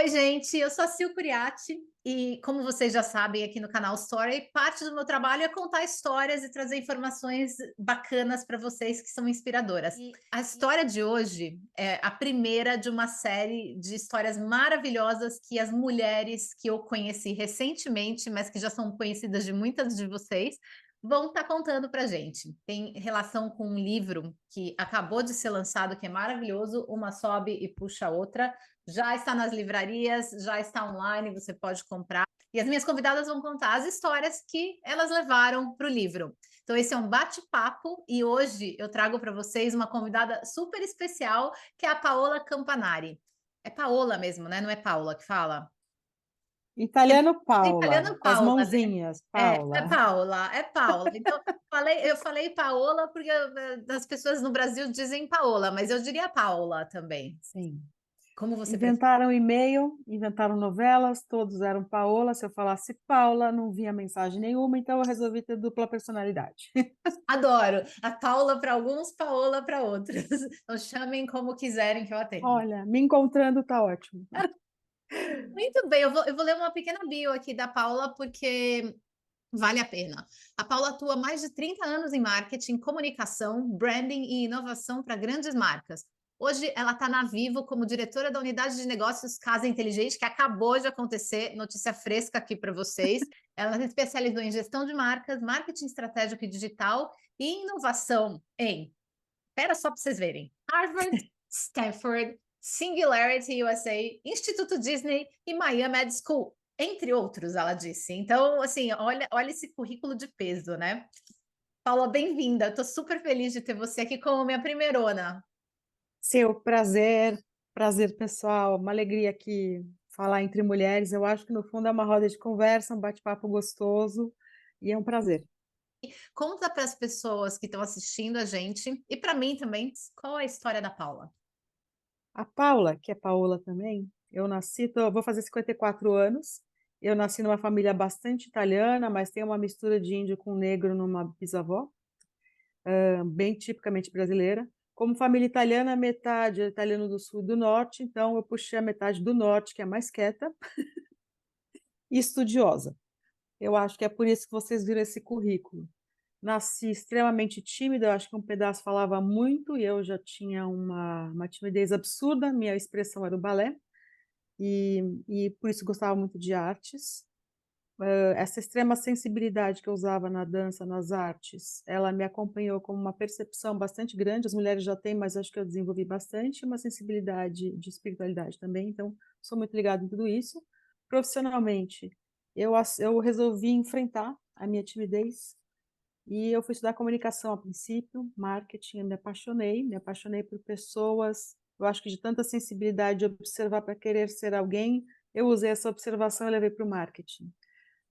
Oi, gente, eu sou a Sil Curiati e, como vocês já sabem aqui no canal Story, parte do meu trabalho é contar histórias e trazer informações bacanas para vocês que são inspiradoras. E a história de hoje é a primeira de uma série de histórias maravilhosas que as mulheres que eu conheci recentemente, mas que já são conhecidas de muitas de vocês, vão estar contando para gente. Tem relação com um livro que acabou de ser lançado, que é maravilhoso, Uma Sobe e Puxa a Outra. Já está nas livrarias, já está online, você pode comprar. E as minhas convidadas vão contar as histórias que elas levaram para o livro. Então, esse é um bate-papo e hoje eu trago para vocês uma convidada super especial, que é a Paola Campanari. É Paola mesmo, né? Não é Paula que fala? Italiano É Paula, italiano com as Paula, né? mãozinhas, É Paula. Paula, é Paula. Então, eu falei Paola porque as pessoas no Brasil dizem Paola, mas eu diria Paula também. Sim. Como você prefere? Inventaram e-mail, inventaram novelas, todos eram Paola. Se eu falasse Paula, não vinha mensagem nenhuma, então eu resolvi ter dupla personalidade. Adoro. A Paula para alguns, Paola para outros. Então chamem como quiserem que eu atendo. Olha, me encontrando tá ótimo. Muito bem, eu vou ler uma pequena bio aqui da Paula, porque vale a pena. A Paula atua há mais de 30 anos em marketing, comunicação, branding e inovação para grandes marcas. Hoje ela está na Vivo como diretora da unidade de negócios Casa Inteligente, que acabou de acontecer, notícia fresca aqui para vocês. Ela se especializou em gestão de marcas, marketing estratégico e digital e inovação em, espera só para vocês verem, Harvard, Stanford, Singularity USA, Instituto Disney e Miami Ed School, entre outros, ela disse. Então, assim, olha esse currículo de peso, né? Paula, bem-vinda. Estou super feliz de ter você aqui como minha primeirona. Seu prazer, prazer pessoal, uma alegria aqui falar entre mulheres. Eu acho que no fundo é uma roda de conversa, um bate-papo gostoso e é um prazer. Conta para as pessoas que estão assistindo a gente e para mim também, qual é a história da Paula? A Paula, que é Paola também, vou fazer 54 anos. Eu nasci numa família bastante italiana, mas tem uma mistura de índio com negro numa bisavó, bem tipicamente brasileira. Como família italiana, metade é italiano do sul e do norte, então eu puxei a metade do norte, que é mais quieta e estudiosa. Eu acho que é por isso que vocês viram esse currículo. Nasci extremamente tímida, eu acho que um pedaço falava muito e eu já tinha uma timidez absurda, minha expressão era o balé. E por isso gostava muito de artes. Essa extrema sensibilidade que eu usava na dança, nas artes, ela me acompanhou com uma percepção bastante grande. As mulheres já têm, mas acho que eu desenvolvi bastante uma sensibilidade de espiritualidade também, então sou muito ligada em tudo isso. Profissionalmente, eu resolvi enfrentar a minha timidez e eu fui estudar comunicação a princípio, marketing, eu me apaixonei por pessoas. Eu acho que de tanta sensibilidade de observar para querer ser alguém, eu usei essa observação e levei para o marketing.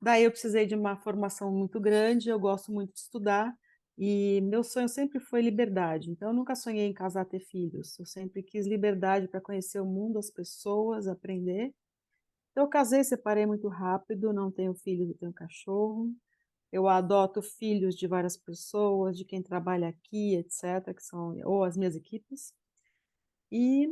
Daí eu precisei de uma formação muito grande, eu gosto muito de estudar, e meu sonho sempre foi liberdade. Então eu nunca sonhei em casar, ter filhos, eu sempre quis liberdade para conhecer o mundo, as pessoas, aprender. Então eu casei, separei muito rápido, não tenho filhos, eu tenho cachorro. Eu adoto filhos de várias pessoas, de quem trabalha aqui, etcétera, que são ou as minhas equipes. E,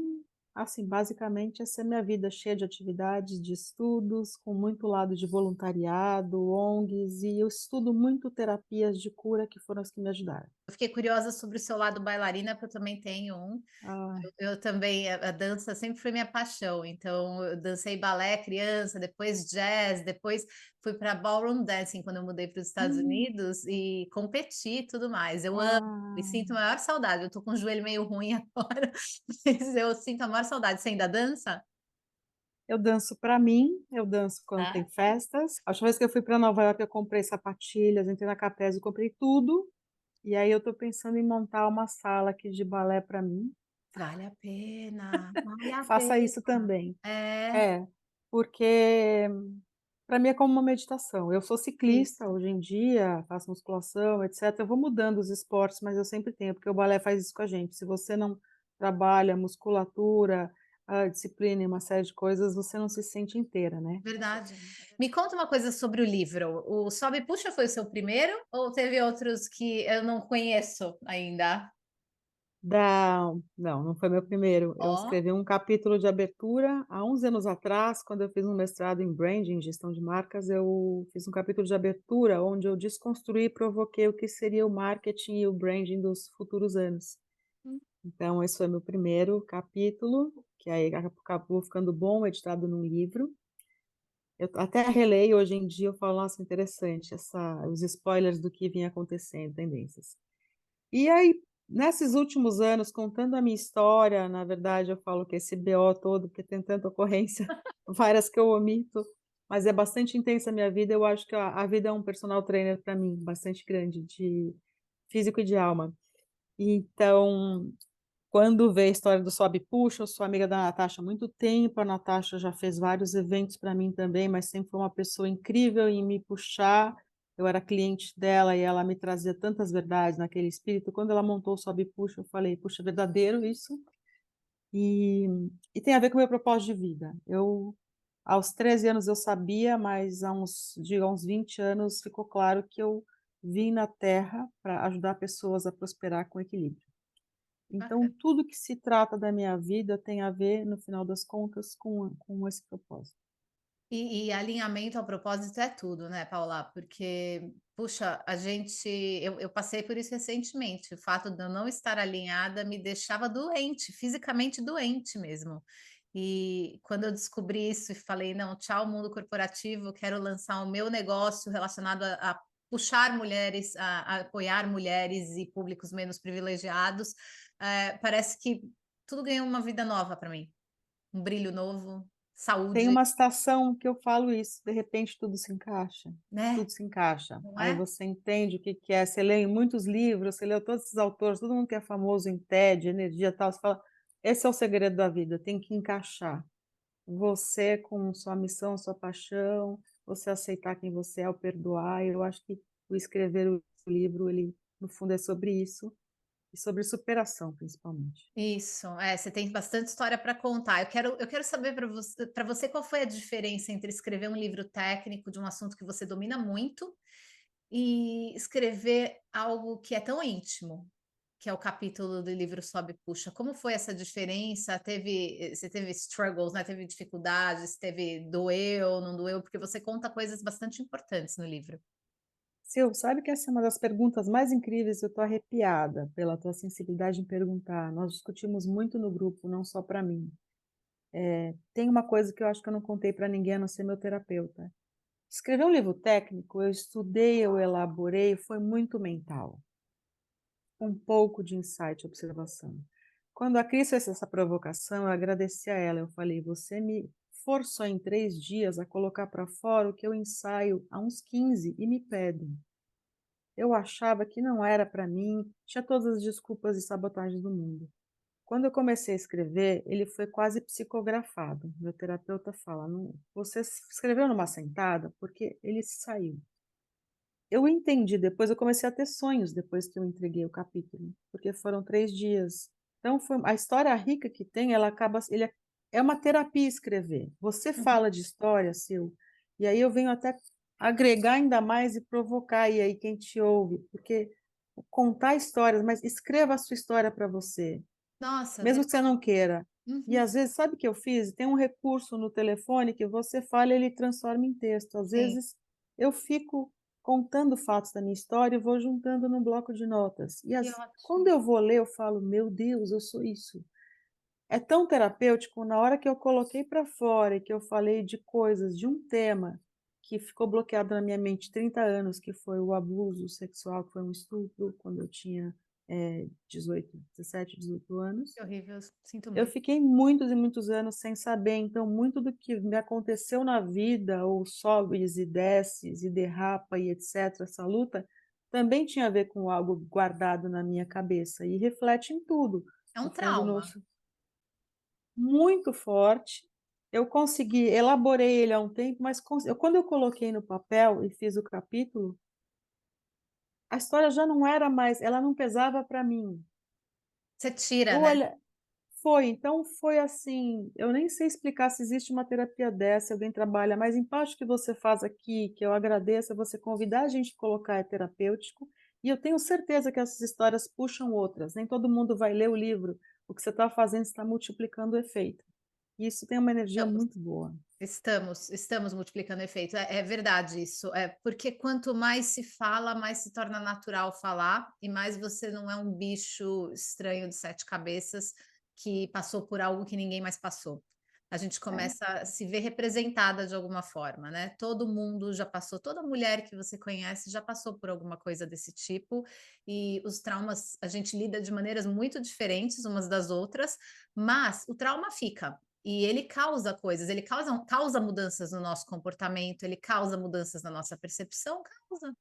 assim, basicamente essa é a minha vida, cheia de atividades, de estudos, com muito lado de voluntariado, ONGs, e eu estudo muito terapias de cura, que foram as que me ajudaram. Eu fiquei curiosa sobre o seu lado bailarina, porque eu também tenho um. Ah, Eu também, a dança sempre foi minha paixão, então eu dancei balé criança, depois jazz, depois fui para ballroom dancing quando eu mudei para os Estados hum, Unidos e competi e tudo mais. Eu amo e ah, sinto a maior saudade. Eu tô com o joelho meio ruim agora, mas eu sinto a maior saudade. Você ainda dança? eu danço para mim, eu danço quando tem Ah, festas. A última vez que eu fui para Nova York, eu comprei sapatilhas, entrei na Capese, eu comprei tudo. E aí eu estou pensando em montar uma sala aqui de balé para mim. vale a pena, vale a Faça pena. isso também. É, É, porque para mim é como uma meditação. Eu sou ciclista isso. hoje em dia, faço musculação, etcétera. Eu vou mudando os esportes, mas eu sempre tenho, porque o balé faz isso com a gente. Se você não trabalha musculatura, a disciplina e uma série de coisas, você não se sente inteira, né. Verdade. Me conta uma coisa sobre o livro. O Sobe e Puxa foi o seu primeiro ou teve outros que eu não conheço ainda? Da não, não foi meu primeiro. Eu Ó, escrevi um capítulo de abertura há uns anos atrás, quando eu fiz um mestrado em branding, gestão de marcas, eu fiz um capítulo de abertura onde eu desconstruí e provoquei o que seria o marketing e o branding dos futuros anos. hum, Então esse foi meu primeiro capítulo, que aí acabou ficando bom, editado num livro. Eu até releio hoje em dia, eu falo: "Nossa, interessante os spoilers do que vinha acontecendo, tendências". E aí, nesses últimos anos, contando a minha história, na verdade, eu falo que esse BO todo, porque tem tanta ocorrência, várias que eu omito, mas é bastante intensa a minha vida. Eu acho que a vida é um personal trainer para mim, bastante grande, de físico e de alma. Então, quando vê a história do Sobe e Puxa, eu sou amiga da Natasha há muito tempo, a Natasha já fez vários eventos para mim também, mas sempre foi uma pessoa incrível em me puxar. Eu era cliente dela e ela me trazia tantas verdades naquele espírito. Quando ela montou o Sobe e Puxa, eu falei: "Puxa, é verdadeiro isso". E e tem a ver com o meu propósito de vida. Aos 13 anos eu sabia, mas há uns 20 anos ficou claro que eu vim na Terra para ajudar pessoas a prosperar com equilíbrio. Então, bacana. tudo que se trata da minha vida tem a ver, no final das contas, com esse propósito. E alinhamento ao propósito é tudo, né, Paula? Porque, puxa, eu passei por isso recentemente. O fato de eu não estar alinhada me deixava doente, fisicamente doente mesmo. E quando eu descobri isso e falei, não, tchau, mundo corporativo, quero lançar o meu negócio relacionado a puxar mulheres, a apoiar mulheres e públicos menos privilegiados, parece que tudo ganhou uma vida nova para mim, um brilho novo, Tem saúde, uma citação que eu falo isso, de repente né? tudo se encaixa. Não Aí é? você entende o que que é, você lê muitos livros, você leu todos esses autores, todo mundo que é famoso em TED, energia, tal, você fala: "Esse é o segredo da vida, tem que encaixar". Você com sua missão, sua paixão, você aceitar quem você é, o perdoar, eu acho que o escrever o livro, ele, no fundo, é sobre isso, e sobre superação, principalmente. Isso, você tem bastante história para contar. Eu quero saber para você qual foi a diferença entre escrever um livro técnico de um assunto que você domina muito e escrever algo que é tão íntimo, que é o capítulo do livro Sobe e Puxa. Como foi essa diferença? Você teve struggles, né? Teve dificuldades, doeu, não doeu? Porque você conta coisas bastante importantes no livro. Sil, sabe que essa é uma das perguntas mais incríveis, eu estou arrepiada pela tua sensibilidade em perguntar. Nós discutimos muito no grupo, não só para mim. Tem uma coisa que eu acho que eu não contei para ninguém, a não ser meu terapeuta. Escrever um livro técnico, eu estudei, eu elaborei, foi muito mental, um pouco de insight e observação. Quando a Cris fez essa provocação, eu agradeci a ela. Eu falei: "Você me forçou em 3 dias a colocar para fora o que eu ensaio há uns 15 e me pedem". Eu achava que não era para mim, tinha todas as desculpas e sabotagens do mundo. Quando eu comecei a escrever, ele foi quase psicografado. Meu terapeuta fala: "Não, você escreveu numa sentada, porque ele saiu". Eu entendi depois, eu comecei a ter sonhos depois que eu entreguei o capítulo, porque foram 3 dias. Então foi a história rica que tem, ela acaba ele é uma terapia escrever. Você Uhum. fala de história, Sil, e aí eu venho até agregar ainda mais e provocar, e aí quem te ouve, porque contar histórias, mas escreva a sua história para você. Nossa, Mesmo que você não queira. E uhum, às vezes, sabe o que eu fiz? Tem um recurso no telefone que você fala, ele transforma em texto. Às sim, vezes eu fico contando fatos da minha história e vou juntando num bloco de notas. que Quando ótimo. eu vou ler, eu falo, meu Deus, eu sou isso. É tão terapêutico na hora que eu coloquei para fora e que eu falei de coisas, de um tema que ficou bloqueado na minha mente 30 anos, que foi o abuso sexual, que foi um estupro, quando eu tinha 18, 17, 18 anos. Que horrível, sinto Eu muito. fiquei muitos e muitos anos sem saber, então muito do que me aconteceu na vida, ou sobes e desces e derrapa e etc, essa luta, também tinha a ver com algo guardado na minha cabeça e reflete em tudo. É No um fundo, no trauma. muito forte. Eu consegui, elaborei ele há um tempo, mas quando eu coloquei no papel e fiz o capítulo, a história já não era mais, ela não pesava para mim. Você tira, Eu né? olha então foi assim, eu nem sei explicar se existe uma terapia dessa, se alguém trabalha, mas em parte o que você faz aqui, que eu agradeço, é você convidar a gente a colocar é terapêutico, E eu tenho certeza que essas histórias puxam outras, nem todo mundo vai ler o livro, o que você está fazendo está multiplicando o efeito. E isso tem uma energia Estamos, muito boa. estamos multiplicando efeito. É verdade isso. É porque quanto mais se fala, mais se torna natural falar, e mais você não é um bicho estranho de sete cabeças que passou por algo que ninguém mais passou. A gente É. começa a se ver representada de alguma forma, né? Todo mundo já passou, toda mulher que você conhece já passou por alguma coisa desse tipo, e os traumas a gente lida de maneiras muito diferentes umas das outras, mas o trauma fica. E ele causa coisas, ele causa mudanças no nosso comportamento, ele causa mudanças na nossa percepção, causa.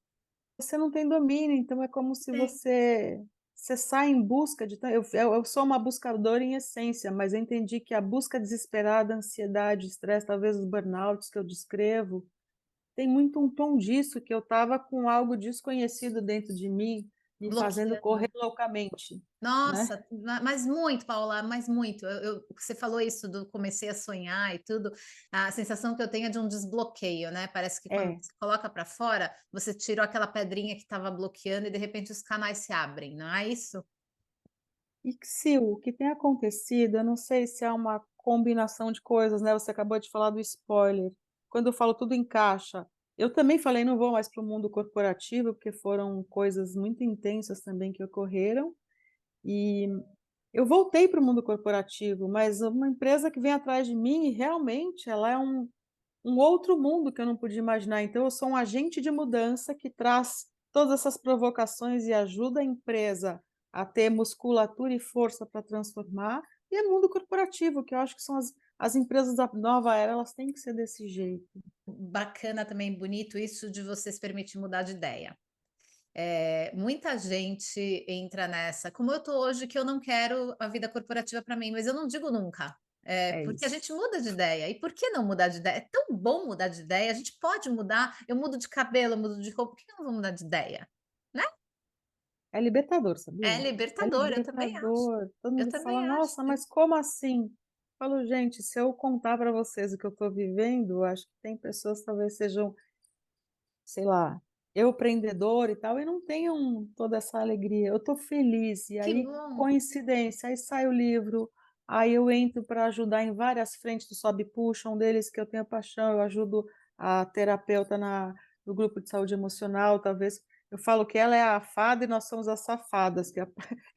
Você não tem domínio, então é como se Sim. você sai em busca de eu sou uma buscadora em essência, mas eu entendi que a busca desesperada, a ansiedade, estresse, talvez os burnouts que eu descrevo, tem muito um tom disso, que eu estava com algo desconhecido dentro de mim, me fazendo correr Bloqueando. loucamente, né. Nossa, mas muito, Paula, mas muito. Você falou isso do comecei a sonhar e tudo. A sensação que eu tenho é de um desbloqueio, né? Parece que quando É. você coloca para fora, você tirou aquela pedrinha que estava bloqueando e de repente os canais se abrem, não é isso? E que se o que tem acontecido, eu não sei se é uma combinação de coisas, né, você acabou de falar do spoiler, quando eu falo tudo encaixa, eu também falei: "Não vou mais para o mundo corporativo", porque foram coisas muito intensas também que ocorreram, e eu voltei para o mundo corporativo, mas uma empresa que vem atrás de mim e realmente ela é um outro mundo que eu não podia imaginar, então eu sou um agente de mudança que traz todas essas provocações e ajuda a empresa a ter musculatura e força para transformar, e é mundo corporativo, que eu acho que são as empresas da nova era, elas têm que ser desse jeito. Bacana também, bonito isso de você se permitir mudar de ideia. Muita gente entra nessa, como eu tô hoje, que eu não quero a vida corporativa para mim, mas eu não digo nunca, É porque a isso. gente muda de ideia. E por que não mudar de ideia? É tão bom mudar de ideia, a gente pode mudar. Eu mudo de cabelo, eu mudo de roupa, por que eu não vou mudar de ideia? Né? É libertador, É sabia? É libertador, eu também acho. libertador. Todo Eu mundo fala: também acho. "Nossa, mas como assim?" Eu falo: "Gente, se eu contar para vocês o que eu estou vivendo, acho que tem pessoas que talvez sejam, sei lá, eu empreendedor e tal, e não tenham toda essa alegria. Eu estou feliz, e Que aí, bom. coincidência, aí sai o livro, aí eu entro para ajudar em várias frentes do Sobe e Puxa, um deles que eu tenho paixão, eu ajudo a terapeuta no grupo de saúde emocional, talvez eu falo que ela é a fada e nós somos as safadas, que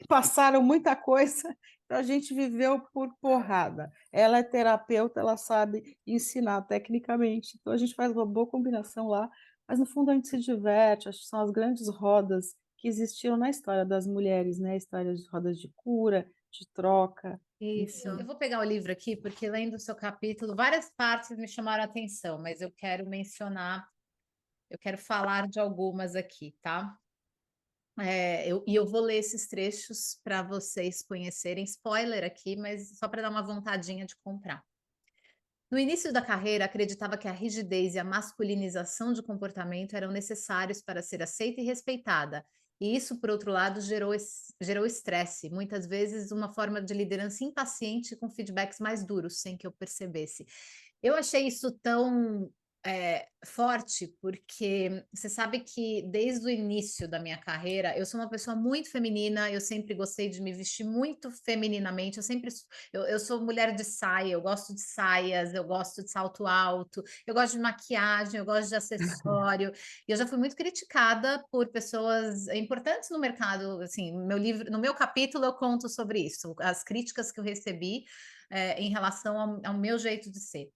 passaram muita coisa, então a gente viveu por porrada. Ela é terapeuta, ela sabe ensinar tecnicamente, então a gente faz uma boa combinação lá, mas no fundo a gente se diverte, acho que são as grandes rodas que existiram na história das mulheres, né, histórias de rodas de cura, de troca, Isso. enfim. Eu vou pegar o livro aqui, porque lendo o seu capítulo, várias partes me chamaram a atenção, mas eu quero mencionar, eu quero falar de algumas aqui, tá? E eu vou ler esses trechos para vocês conhecerem. Spoiler aqui, mas só para dar uma vontadinha de comprar. No início da carreira, acreditava que a rigidez e a masculinização de comportamento eram necessários para ser aceita e respeitada. E isso, por outro lado, gerou estresse, muitas vezes uma forma de liderança impaciente com feedbacks mais duros, sem que eu percebesse. Eu achei isso tão forte, porque você sabe que desde o início da minha carreira, eu sou uma pessoa muito feminina, eu sempre gostei de me vestir muito femininamente, eu sou mulher de saia, eu gosto de saias, eu gosto de salto alto, eu gosto de maquiagem, eu gosto de acessório, e eu já fui muito criticada por pessoas importantes no mercado, assim, no meu livro, no meu capítulo eu conto sobre isso, as críticas que eu recebi em relação ao meu jeito de ser.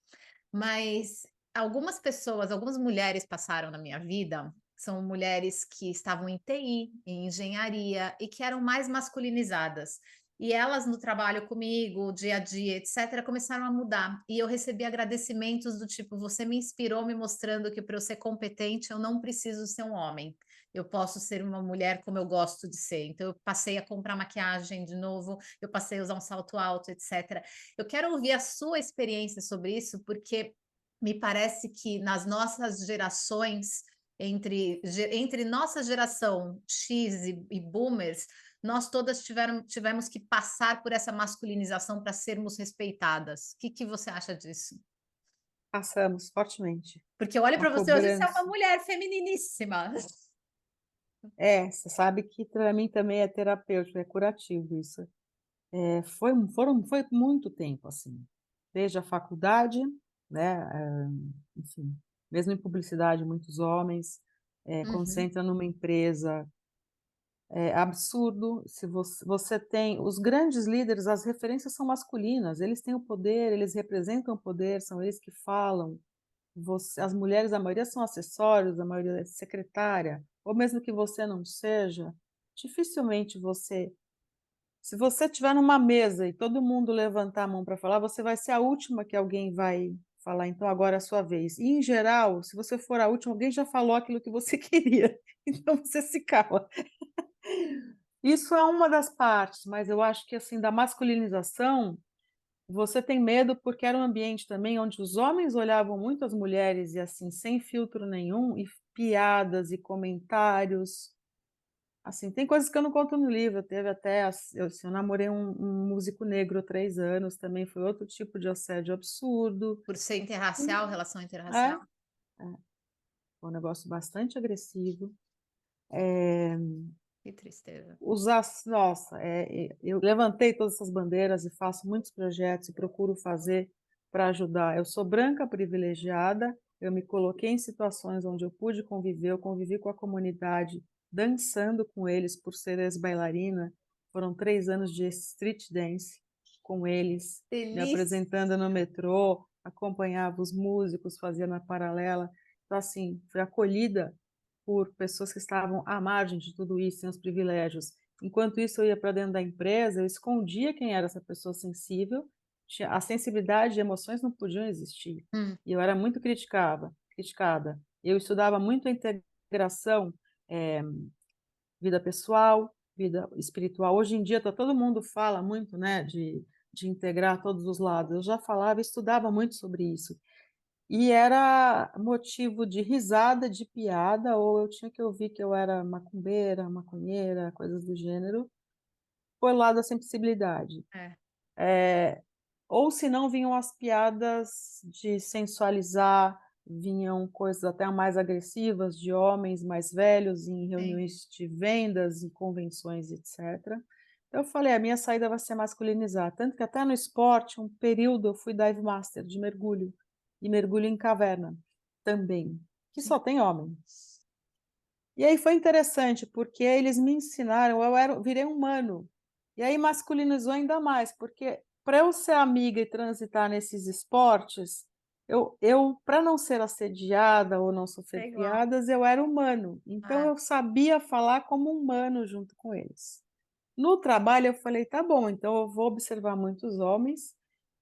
Mas algumas pessoas, algumas mulheres passaram na minha vida, são mulheres que estavam em TI, em engenharia e que eram mais masculinizadas. E elas no trabalho comigo, dia a dia, etc., começaram a mudar. E eu recebi agradecimentos do tipo: você me inspirou, me mostrando que para eu ser competente eu não preciso ser um homem. Eu posso ser uma mulher como eu gosto de ser. Então, eu passei a comprar maquiagem de novo, eu passei a usar um salto alto, etc. Eu quero ouvir a sua experiência sobre isso, porque me parece que nas nossas gerações, entre nossa geração X e boomers, nós todas tivemos que passar por essa masculinização para sermos respeitadas. O que você acha disso? Passamos fortemente. Porque eu olho Uma para você hoje, você é uma cobrança. mulher femininíssima. você sabe que para mim também é terapêutico, é curativo isso. Foi muito tempo, assim, desde a faculdade, né, enfim, mesmo em publicidade, muitos homens, quando você Uhum. entra numa empresa, é absurdo, se você tem os grandes líderes, as referências são masculinas, eles têm o poder, eles representam o poder, são eles que falam. As mulheres, a maioria são acessórios, a maioria é secretária, ou mesmo que você não seja, dificilmente se você estiver numa mesa e todo mundo levantar a mão para falar, você vai ser a última que alguém vai falar: "Então agora é a sua vez". E em geral, se você for a última, alguém já falou aquilo que você queria, então você se cala. Isso é uma das partes, mas eu acho que, assim, da masculinização, você tem medo, porque era um ambiente também onde os homens olhavam muito as mulheres e, assim, sem filtro nenhum, e piadas e comentários. Assim, tem coisas que eu não conto no livro, teve até eu namorei um músico negro 3 anos, também foi outro tipo de assédio absurdo. Por ser interracial, relação É, interracial? foi um negócio bastante agressivo. Eh Que tristeza. Nossa, eu levantei todas essas bandeiras e faço muitos projetos e procuro fazer para ajudar. Eu sou branca privilegiada, eu me coloquei em situações onde eu pude conviver, eu convivi com a comunidade, dançando com eles por ser ex-bailarina. Foram 3 anos de street dance com eles, me Delícia. apresentando no metrô, acompanhava os músicos, fazia na paralela. Então, assim, fui acolhida por pessoas que estavam à margem de tudo isso, sem os privilégios. Enquanto isso, eu ia para dentro da empresa, eu escondia quem era essa pessoa sensível, a sensibilidade e emoções não podiam existir. Hum, E eu era muito criticada. Eu estudava muito a integração, eh, vida pessoal, vida espiritual. Hoje em dia, todo mundo fala muito, né, de integrar todos os lados. Eu já falava e estudava muito sobre isso. E era motivo de risada, de piada, ou eu tinha que ouvir que eu era macumbeira, maconheira, coisas do gênero, por lá da sensibilidade. é, Ou se não vinham as piadas de sensualizar, vinham coisas até mais agressivas de homens mais velhos em sim. reuniões de vendas e convenções, etcétera. Então eu falei: "A minha saída vai ser masculinizar", tanto que até no esporte, um período eu fui dive master de mergulho, e mergulho em caverna, também, que Sim. só tem homem. E aí foi interessante, porque eles me ensinaram, virei humano. E aí masculinizou ainda mais, porque para eu ser amiga e transitar nesses esportes, eu para não ser assediada ou não sofrer É igual. piadas, eu era humano. Então É. eu sabia falar como humano junto com eles. No trabalho eu falei: "Tá bom, então eu vou observar muitos homens",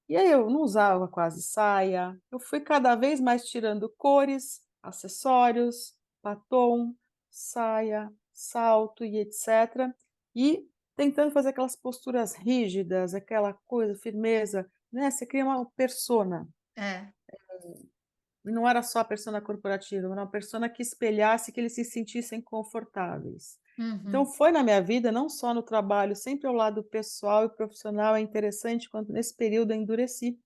e aí eu não usava quase saia, eu fui cada vez mais tirando cores, acessórios, batom, saia, salto e etcétera, e tentando fazer aquelas posturas rígidas, aquela coisa, firmeza, né, você cria uma persona, É. e não era só a persona corporativa, era uma persona que espelhasse, que eles se sentissem confortáveis. Então Uhum. foi na minha vida, não só no trabalho, sempre ao lado pessoal e profissional, é interessante quanto nesse período eu endureci.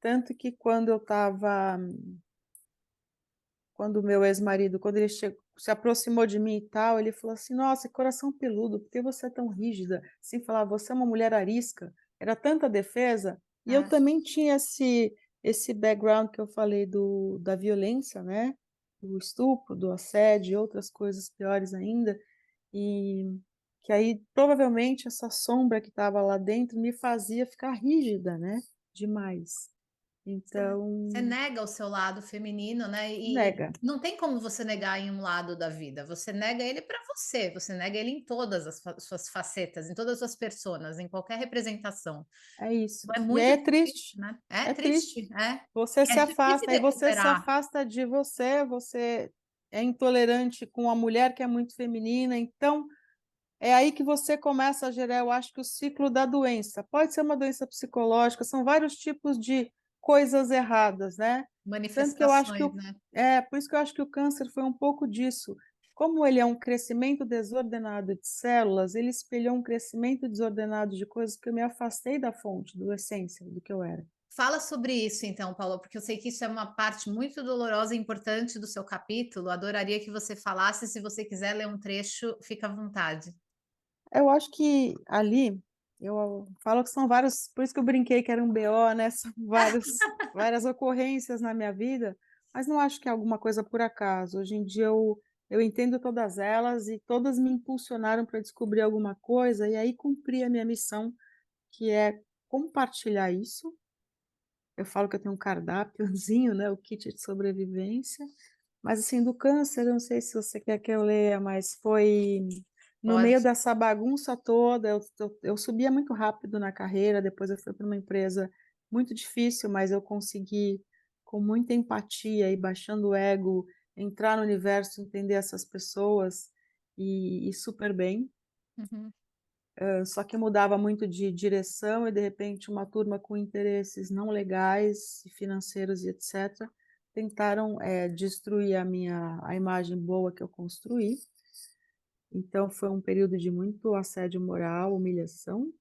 Tanto que quando o meu ex-marido, quando ele se aproximou de mim e tal, ele falou assim: "Nossa, que coração peludo, por que você é tão rígida?", assim, falava: "Você é uma mulher arisca", era tanta defesa, e eu É. também tinha esse background que eu falei da violência, né, do estupro, do assédio e outras coisas piores ainda, e que aí provavelmente essa sombra que estava lá dentro me fazia ficar rígida, né, demais. Você Então nega o seu lado feminino, né, e nega. não tem como você negar em um lado da vida, você nega ele para você, você nega ele em todas as suas facetas, em todas as suas personas, em qualquer representação. É isso. É E muito aí difícil, né. É é triste. triste, é. Você É se difícil afasta, aí você se recuperar. afasta de você, você é intolerante com a mulher que é muito feminina, então é aí que você começa a gerar, eu acho que o ciclo da doença. Pode ser uma doença psicológica, são vários tipos de coisas erradas, né. Tanto que eu acho que Manifestações, o né. por isso que eu acho que o câncer foi um pouco disso. Como ele é um crescimento desordenado de células, ele espelhou um crescimento desordenado de coisas que eu me afastei da fonte, do essência do que eu era. Fala sobre isso então, Paula, porque eu sei que isso é uma parte muito dolorosa e importante do seu capítulo. Adoraria que você falasse. Se você quiser ler um trecho, fica à vontade. Eu acho que ali, eu falo que são vários, por isso que eu brinquei que era um BO, né, são várias ocorrências na minha vida, mas não acho que é alguma coisa por acaso. Hoje em dia eu entendo todas elas e todas me impulsionaram para descobrir alguma coisa e aí cumprir a minha missão, que é compartilhar isso. Eu falo que eu tenho um cardápiozinho, né, o kit de sobrevivência, mas assim, do câncer, eu não sei se você quer que eu leia, mas foi no meio Pode. dessa bagunça toda, eu subia muito rápido na carreira, depois eu fui para uma empresa muito difícil, mas eu consegui, com muita empatia e baixando o ego, entrar no universo, entender essas pessoas e super bem. Uhum. Só que mudava muito de direção e, de repente, uma turma com interesses não legais, financeiros e etc., tentaram, destruir a imagem boa que eu construí. Então foi um período de muito assédio moral, humilhação.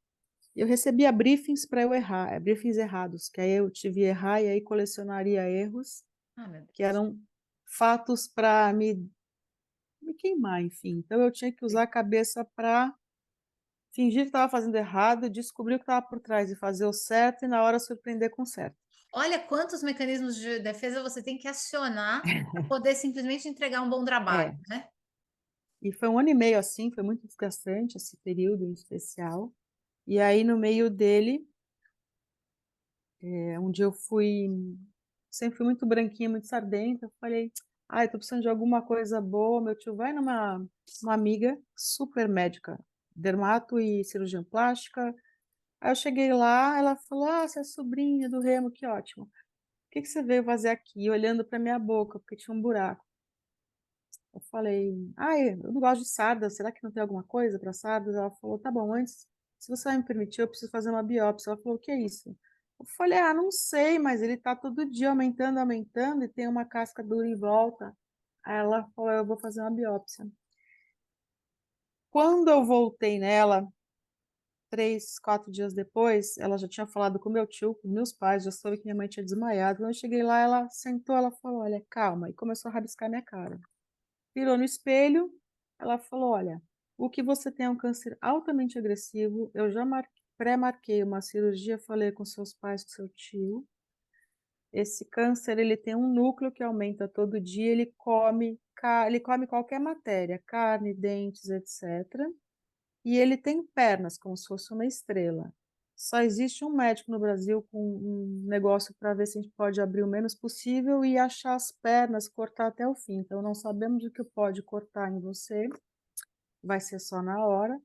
Eu recebia briefings para eu errar, briefings errados, que aí eu tive que errar e aí colecionaria erros, Ah, meu que Deus. eram fatos para me queimar, enfim. Então eu tinha que usar a cabeça para fingir que estava fazendo errado, descobrir o que estava por trás e fazer o certo e na hora surpreender com o certo. Olha quantos mecanismos de defesa você tem que acionar para poder simplesmente entregar um bom trabalho, É, né? e foi 1 ano e meio assim, foi muito desgastante esse período em especial. E aí no meio dele, um dia eu fui sempre fui muito branquinha, muito sardenta, eu falei: "Ai, tô precisando de alguma coisa boa", meu tio: "Vai numa uma amiga super médica, dermato e cirurgiã plástica". Aí eu cheguei lá, ela falou: "Ah, você é sobrinha do Remo, que ótimo. Que você veio fazer aqui?", olhando para minha boca, porque tinha um buraco. Eu falei: "Ai, eu não gosto de sardas, será que não tem alguma coisa para sardas?". Ela falou: "Tá bom, antes, se você vai me permitir, eu preciso fazer uma biópsia". Ela falou: "O que é isso?". Eu falei: "Ah, não sei, mas ele tá todo dia aumentando, aumentando e tem uma casca dura em volta". Aí ela falou: "Eu vou fazer uma biópsia". Quando eu voltei nela, 3, 4 dias depois, ela já tinha falado com meu tio, com meus pais, já soube que minha mãe tinha desmaiado. Quando eu cheguei lá, ela sentou, ela falou: "Olha, calma", e começou a rabiscar minha cara. Virou no espelho, ela falou: "Olha, o que você tem é um câncer altamente agressivo, eu já pré-marquei uma cirurgia, falei com seus pais, com seu tio. Esse câncer, ele tem um núcleo que aumenta todo dia, ele come qualquer matéria, carne, dentes, etc. E ele tem pernas, como se fosse uma estrela. Só existe um médico no Brasil com um negócio para ver se a gente pode abrir o menos possível e achar as pernas, cortar até o fim. Então não sabemos o que pode cortar em você, vai ser só na hora,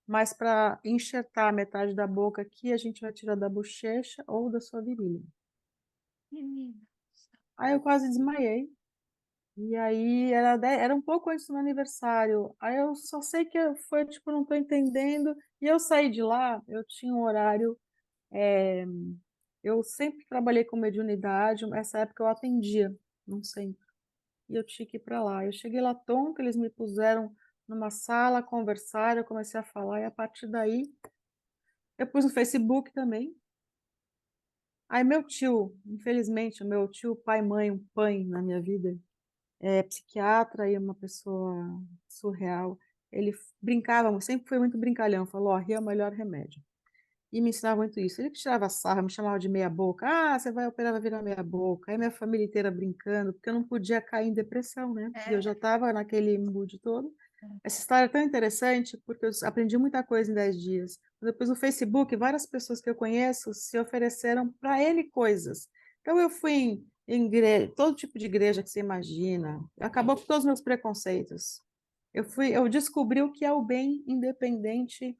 mas para enxertar metade da boca aqui, a gente vai tirar da bochecha ou da sua virilha". Menina. Aí eu quase desmaiei, e aí era um pouco antes do meu aniversário, aí eu só sei que foi tipo: "Não tô entendendo", e eu saí de lá, eu tinha um horário. Eu sempre trabalhei com mediunidade, nessa época eu atendia num centro, e eu tinha que ir para lá. Eu cheguei lá tonta, eles me puseram numa sala, conversaram, eu comecei a falar e a partir daí eu pus no Facebook também. Aí meu tio, infelizmente, o meu tio, pai, mãe, um pai na minha vida, é psiquiatra e é uma pessoa surreal. Ele brincava, sempre foi muito brincalhão, falou: "Ó, rir é o melhor remédio". E me ensinava muito isso. Ele que tirava sarro, me chamava de meia boca: "Ah, você vai operar, vai virar meia boca". Aí minha família inteira brincando, porque eu não podia cair em depressão, né, e eu É, já estava naquele mood todo. é. Essa história é tão interessante, porque eu aprendi muita coisa em 10 dias. Depois no Facebook, várias pessoas que eu conheço se ofereceram para ele coisas. Então eu fui em todo tipo de igreja que você imagina, acabou com todos os meus preconceitos. Eu descobri o que é o bem independente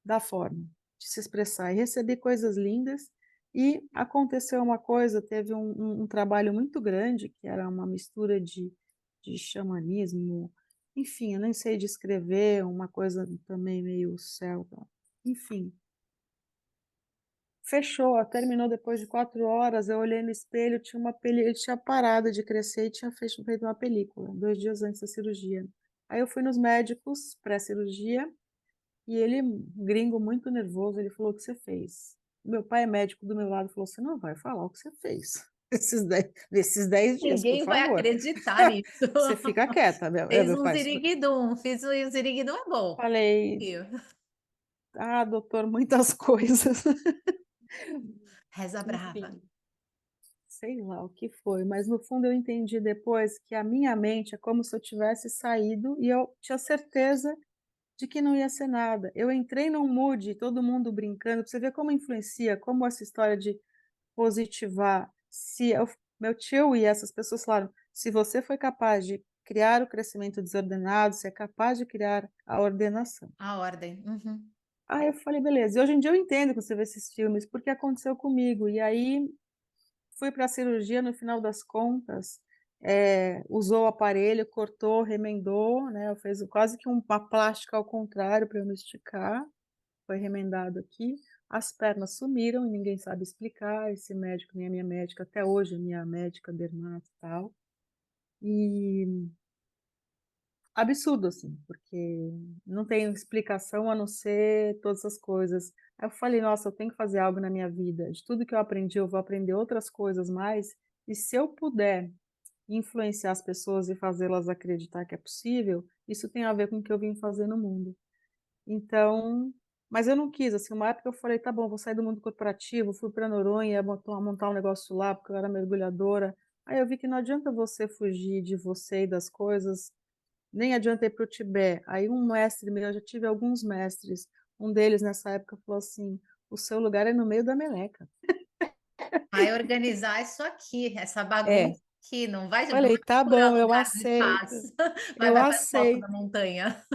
da forma de se expressar e recebi coisas lindas. E aconteceu uma coisa, teve um trabalho muito grande, que era uma mistura de xamanismo, enfim, eu nem sei descrever, uma coisa também meio celta, enfim. Fechou, terminou depois de 4 horas, eu olhei no espelho, tinha uma peli ele tinha parado de crescer e tinha feito uma película, 2 dias antes da cirurgia. Aí eu fui nos médicos pré-cirurgia, e ele, gringo muito nervoso, ele falou: "O que você fez?". Meu pai é médico do meu lado, falou: "Você não vai falar o que você fez esses 10 dias, por Ninguém vai favor. acreditar nisso. Você fica quieta", Fez meu um pai ziriguidum, fiz um ziriguidum é bom. falei: Viu. "Ah, doutor, muitas coisas". Reza brava. Enfim, sei lá o que foi, mas no fundo eu entendi depois que a minha mente é como se eu tivesse saído e eu tinha certeza de que não ia ser nada. Eu entrei num mood, todo mundo brincando, pra você ver como influencia, como essa história de positivar. Se eu Meu tio e essas pessoas falaram: "Se você foi capaz de criar o crescimento desordenado, você é capaz de criar a ordenação". A ordem. Uhum. Aí eu falei: "Beleza". E hoje em dia eu entendo quando você vê esses filmes, porque aconteceu comigo. E aí fui para a cirurgia, no final das contas, usou o aparelho, cortou, remendou, né, fez quase que uma plástica ao contrário para eu me esticar, foi remendado aqui. As pernas sumiram e ninguém sabe explicar, esse médico nem a minha médica, até hoje é minha médica dermato e tal. E absurdo, assim, porque não tem explicação a não ser todas essas coisas. Aí eu falei: "Nossa, eu tenho que fazer algo na minha vida, de tudo que eu aprendi, eu vou aprender outras coisas mais, e se eu puder influenciar as pessoas e fazê-las acreditar que é possível, isso tem a ver com o que eu vim fazer no mundo". Então, mas eu não quis, assim, uma época eu falei: "Tá bom, vou sair do mundo corporativo", fui para Noronha, ia montar um negócio lá, porque eu era mergulhadora. Aí eu vi que não adianta você fugir de você e das coisas, nem adianta ir para o Tibete. Aí um mestre meu, eu já tive alguns mestres, um deles nessa época falou assim: "O seu lugar é no meio da meleca". Vai organizar isso aqui, essa É, bagunça aqui, não vai falei: "Tá procurar bom, eu lugar de paz. aceito, Vai eu vai para o topo da aceito". montanha.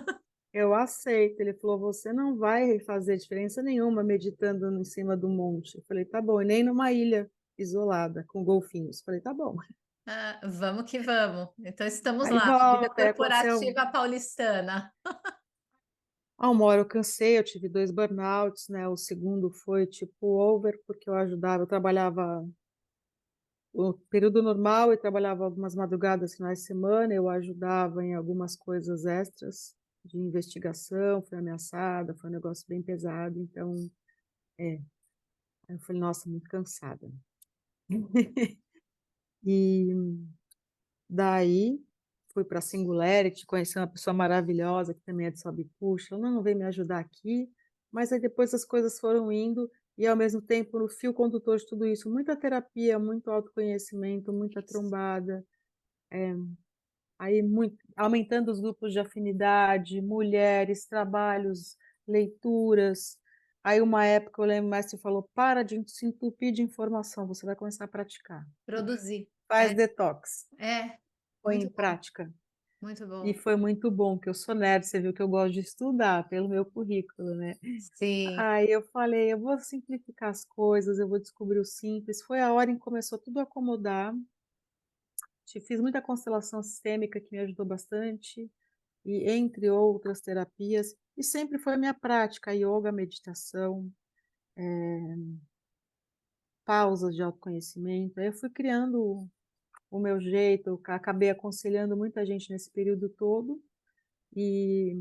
Eu aceito. Ele falou: "Você não vai fazer diferença nenhuma meditando em cima do monte". Eu falei: "Tá bom, e nem numa ilha isolada com golfinhos". Falei: "Tá bom". Ah, vamos que vamos. Então estamos Aí lá, vida volta, aí aconteceu. corporativa paulistana. Uma hora eu cansei, eu tive 2 burnouts, né, o segundo foi tipo over, porque eu trabalhava o período normal e trabalhava algumas madrugadas, finais de semana, eu ajudava em algumas coisas extras de investigação, fui ameaçada, foi um negócio bem pesado, então é, aí eu falei: "Nossa, muito cansada". E daí fui para a Singularity, conheci uma pessoa maravilhosa que também é de Sobe e Puxa, ela: "Não, vem me ajudar aqui", mas aí depois as coisas foram indo e ao mesmo tempo no fio condutor de tudo isso, muita terapia, muito autoconhecimento, muita trombada, aí muito aumentando os grupos de afinidade, mulheres, trabalhos, leituras. Aí uma época eu lembro o mestre falou: "Para de se entupir de informação, você vai começar a praticar. Produzir. Faz É, detox". é, Põe em muito bom, prática. muito E bom. foi muito bom, que eu sou nerd, você viu que eu gosto de estudar pelo meu currículo, né. Sim, Aí eu falei: "Eu vou simplificar as coisas, eu vou descobrir o simples". Foi a hora em que começou tudo a acomodar. Fiz muita constelação sistêmica que me ajudou bastante, e entre outras terapias, e sempre foi a minha prática, a ioga, a meditação, pausas de autoconhecimento. Aí eu fui criando o meu jeito, eu acabei aconselhando muita gente nesse período todo. E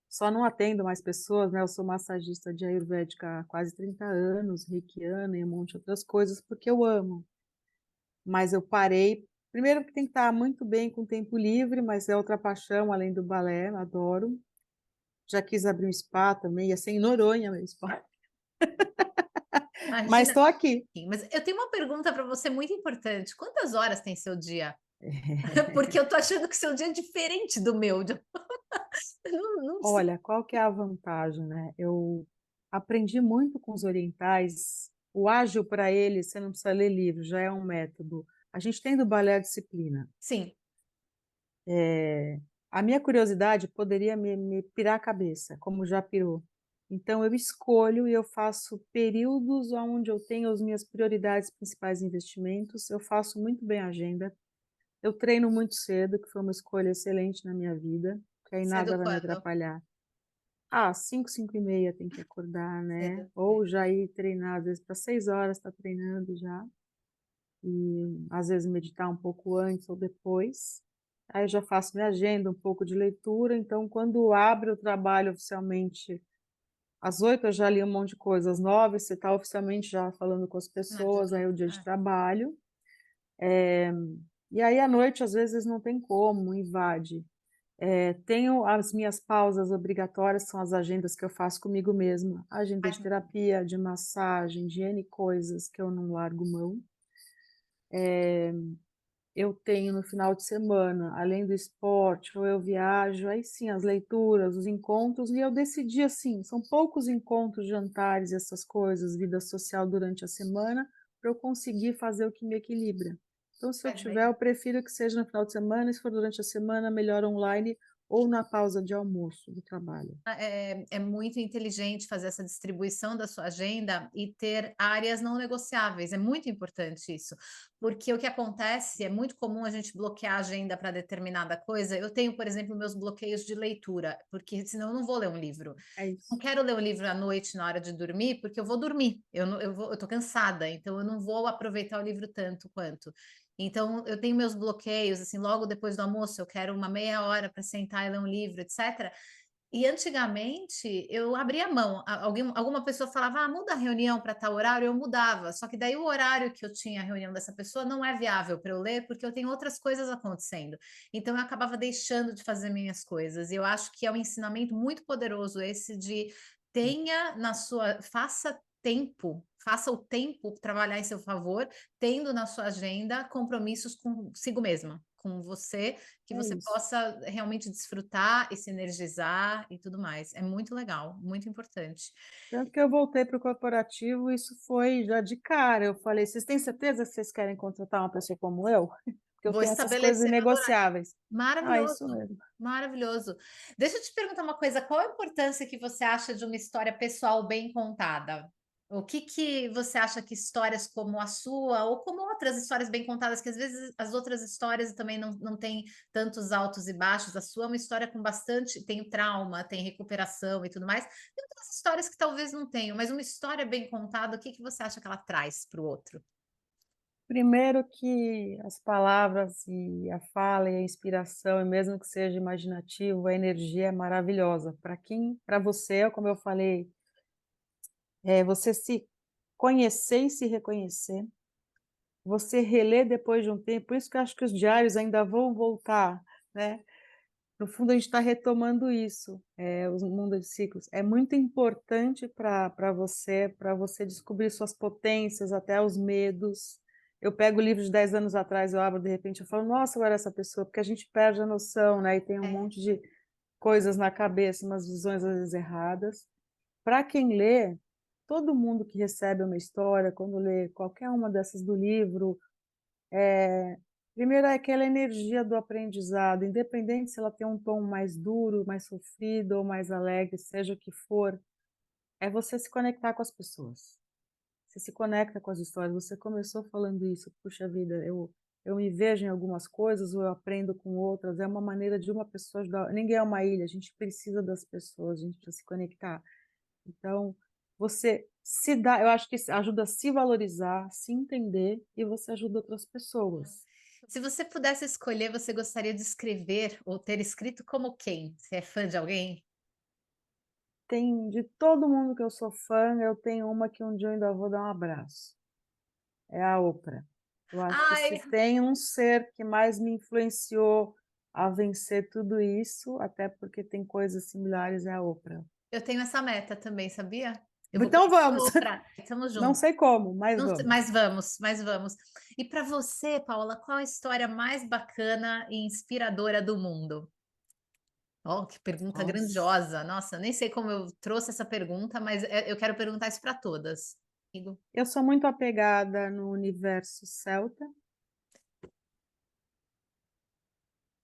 só não atendo mais pessoas, né, eu sou massagista de ayurvédica há quase 30 anos, reikiana e um monte de outras coisas, porque eu amo. Mas eu parei, primeiro porque tem que estar muito bem com o tempo livre, mas é outra paixão além do balé, adoro. Já quis abrir um spa também, ia ser em Noronha meu spa, mas imagina. estou aqui. Sim, mas eu tenho uma pergunta para você muito importante, quantas horas tem seu dia? Porque eu tô achando que seu dia é diferente do meu, não sei. Olha, qual que é a vantagem, né, eu aprendi muito com os orientais, o ágil para eles, você não precisa ler livro, já é um método. A gente tem do balé a disciplina. Sim, A minha curiosidade poderia me pirar a cabeça, como já pirou. Então eu escolho e eu faço períodos onde eu tenho as minhas prioridades principais investimentos, eu faço muito bem a agenda, eu treino muito cedo, que foi uma escolha excelente na minha vida, que aí cedo nada vai me quando? atrapalhar. Ah, 5, 5:30 tem que acordar, né, Cedo. ou já ir treinar, às vezes para 6 horas tá treinando já. E às vezes meditar um pouco antes ou depois. Aí eu já faço minha agenda, um pouco de leitura, então quando abre o trabalho oficialmente às 8 eu já li um monte de coisa, às 9 você está oficialmente já falando com as Não, de pessoas, aí é o dia de é. trabalho. Eh, e aí à noite, às vezes, não tem como, invade. Tenho as minhas pausas obrigatórias, são as agendas que eu faço comigo mesma, agenda Faz de terapia, de massagem, de N coisas que eu não largo mão. Eu tenho no final de semana, além do esporte, ou eu viajo, aí sim, as leituras, os encontros, e eu decidi assim, são poucos encontros, jantares, essas coisas, vida social durante a semana, para eu conseguir fazer o que me equilibra. Então, se eu faz tiver, bem. eu prefiro que seja no final de semana, e se for durante a semana, melhor online ou na pausa de almoço do trabalho. É muito inteligente fazer essa distribuição da sua agenda e ter áreas não negociáveis, é muito importante isso, porque o que acontece é muito comum a gente bloquear a agenda para determinada coisa. Eu tenho, por exemplo, meus bloqueios de leitura, porque senão eu não vou ler um livro. É Não isso. quero ler o livro à noite na hora de dormir, porque eu vou dormir, eu tô cansada, então eu não vou aproveitar o livro tanto quanto. Então eu tenho meus bloqueios, assim, logo depois do almoço eu quero uma meia hora para sentar e ler um livro, etc. E antigamente eu abria mão, alguma pessoa falava: "Ah, muda a reunião para tal horário", eu mudava, só que daí o horário que eu tinha a reunião dessa pessoa não é viável para eu ler, porque eu tenho outras coisas acontecendo. Então eu acabava deixando de fazer minhas coisas, e eu acho que é um ensinamento muito poderoso esse de tenha na sua faça tempo, faça o tempo trabalhar em seu favor, tendo na sua agenda compromissos consigo mesma, com você, que É você isso. possa realmente desfrutar e se energizar e tudo mais. É muito legal, muito importante. Tanto que eu voltei para o corporativo, isso foi já de cara, eu falei: "Vocês têm certeza que vocês querem contratar uma pessoa como eu? Porque eu Vou tenho essas coisas estabelecer meus horários. inegociáveis". Ah, isso Maravilhoso, mesmo. maravilhoso. Deixa eu te perguntar uma coisa, qual a importância que você acha de uma história pessoal bem contada? O que que você acha que histórias como a sua, ou como outras histórias bem contadas, que às vezes as outras histórias também não têm tantos altos e baixos, a sua é uma história com bastante, tem trauma, tem recuperação e tudo mais, tem outras histórias que talvez não tenham, mas uma história bem contada, o que que você acha que ela traz para o outro? Primeiro que as palavras e a fala e a inspiração, e mesmo que seja imaginativo, a energia é maravilhosa. Para você, como eu falei, você se conhecer e se reconhecer, você reler depois de um tempo, por isso que eu acho que os diários ainda vão voltar, né. No fundo, a gente está retomando isso, o mundo de ciclos. É muito importante para você descobrir suas potências, até os medos. Eu pego o livro de 10 anos atrás, eu abro, de repente, eu falo: "Nossa, eu era essa pessoa", porque a gente perde a noção, né, e tem um É. monte de coisas na cabeça, umas visões, às vezes, erradas. Para quem lê, todo mundo que recebe uma história, quando lê qualquer uma dessas do livro, primeiro é aquela energia do aprendizado, independente se ela tem um tom mais duro, mais sofrido ou mais alegre, seja o que for, é você se conectar com as pessoas. Você se conecta com as histórias. Você começou falando isso, puxa vida, eu me vejo em algumas coisas ou eu aprendo com outras. É uma maneira de uma pessoa ajudar. Ninguém é uma ilha, a gente precisa das pessoas, a gente precisa se conectar. Então, você se dá, eu acho que isso ajuda a se valorizar, se entender e você ajuda outras pessoas. Se você pudesse escolher, você gostaria de escrever ou ter escrito como quem? Você é fã de alguém? Tem de todo mundo que eu sou fã, eu tenho uma que um dia eu ainda vou dar um abraço, é a Oprah. Eu acho que se Ai, tem um ser que mais me influenciou a vencer tudo isso, até porque tem coisas similares, é a Oprah. eu tenho essa meta também, sabia? Eu vou Então conhecer a vamos, Oprah. Estamos não juntos. sei como, mas Não se vamos. mas vamos, mas vamos. E para você, Paula, qual a história mais bacana e inspiradora do mundo? Ó, que pergunta Nossa. grandiosa. Nossa, nem sei como eu trouxe essa pergunta, mas, eu quero perguntar isso para todas. Amigo. Eu sou muito apegada no universo celta.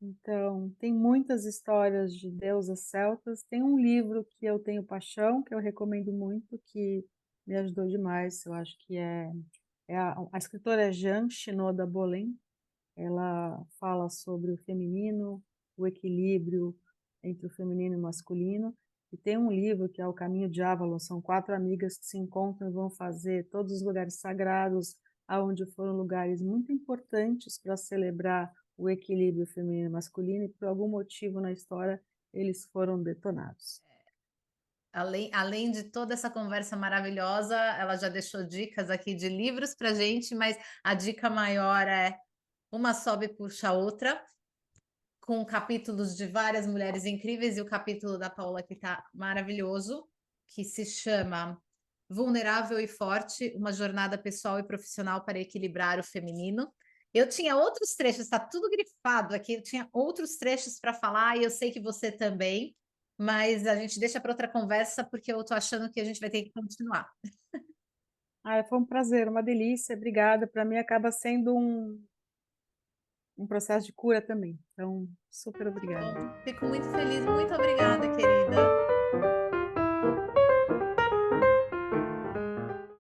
Então, tem muitas histórias de deusas celtas. Tem um livro que eu tenho paixão, que eu recomendo muito, que me ajudou demais. Eu acho que a escritora é Jean Shinoda Bolen. Ela fala sobre o feminino, o equilíbrio entre o feminino e o masculino. E tem um livro que é O Caminho de Avalon. São 4 amigas que se encontram e vão fazer todos os lugares sagrados, aonde foram lugares muito importantes para celebrar o equilíbrio feminino e masculino, e por algum motivo na história eles foram detonados. Além de toda essa conversa maravilhosa, ela já deixou dicas aqui de livros pra gente, mas a dica maior é Uma Sobe e Puxa a Outra, com capítulos de várias mulheres incríveis, e o capítulo da Paula que está maravilhoso, que se chama Vulnerável e Forte, uma jornada pessoal e profissional para equilibrar o feminino. Eu tinha outros trechos, está tudo grifado aqui, eu tinha outros trechos para falar, e eu sei que você também, mas a gente deixa para outra conversa, porque eu estou achando que a gente vai ter que continuar. Ah, foi um prazer, uma delícia, obrigada. Para mim acaba sendo um processo de cura também. Então, super obrigada. Bom, fico muito feliz, muito obrigada, querida.